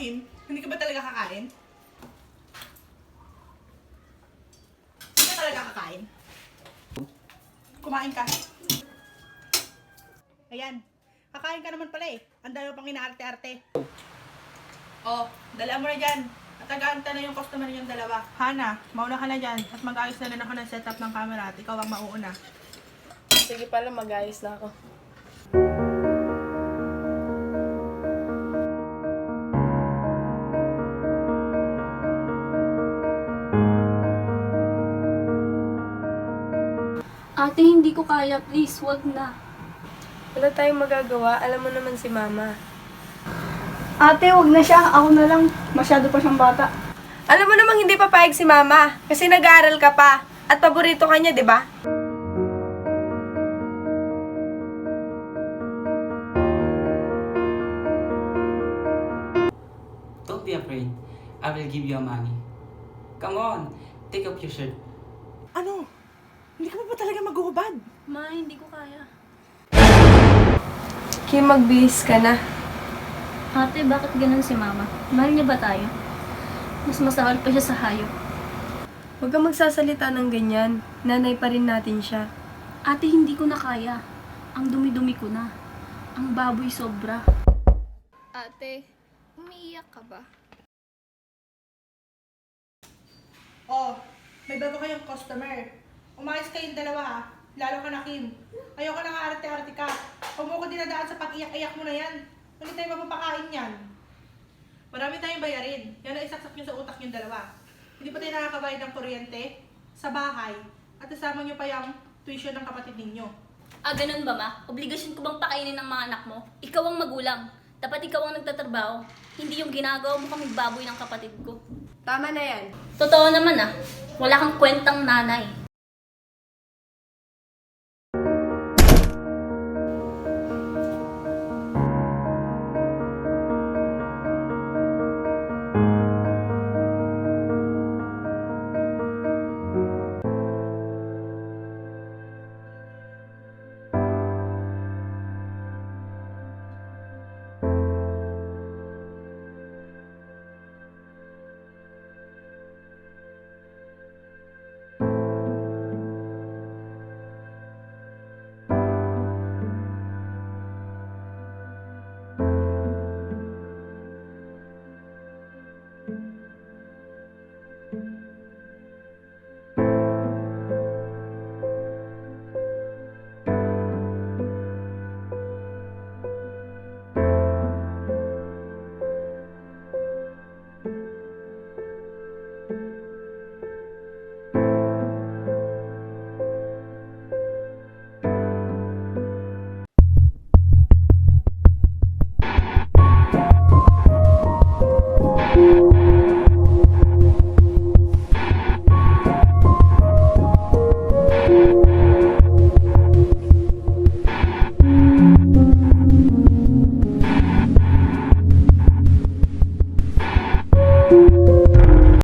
Kim, hindi ka ba talaga kakain? Hindi ka talaga kakain? Kumain ka. Ayan. Kakain ka naman pala eh. Ang dami pang inaarte-arte. Oh, dala mo na dyan. At nag-aanta na yung customer yung dalawa. Hana, mauna ka na dyan. At mag-ayos na rin ako ng setup ng camera at ikaw ang mauuna. Sige pala, mag-ayos na ako. Ate, hindi ko kaya. Please, wag na. Wala tayong magagawa. Alam mo naman si Mama. Ate, wag na siya. Ako na lang. Masyado pa siyang bata. Alam mo namang hindi papayag si Mama. Kasi nag-aaral ka pa. At paborito ka niya, di ba? Don't be afraid. I will give you money. Come on, take off your shirt. Ano? Hindi ka ba talaga maghuhubad? Ma, hindi ko kaya. Kim, magbihis ka na. Ate, bakit ganun si Mama? Mahal niya ba tayo? Mas masahal pa siya sa hayop. Huwag kang magsasalita ng ganyan. Nanay pa rin natin siya. Ate, hindi ko na kaya. Ang dumi-dumi ko na. Ang baboy sobra. Ate, umiiyak ka ba? Oh, may bago kayong customer. Umayos kayong dalawa ha. Lalo ka na Kim. Ayoko na nga arte-arte ka. Huwag mo ko dinadaan sa pag-iyak-iyak mo na yan. Hindi tayo mapapakain yan. Marami tayong bayarin. Yan ang isaksak nyo sa utak yung dalawa. Hindi pa tayo nakakabayad ng kuryente, sa bahay, at kasama nyo pa yung tuition ng kapatid ninyo. Ah, ganun ba, Ma? Obligasyon ko bang pakainin ng mga anak mo? Ikaw ang magulang. Dapat ikaw ang nagtatrabaho. Hindi yung ginagawa mo kaming baboy ng kapatid ko. Tama na yan. Totoo naman ah. Wala kang kwentang nanay.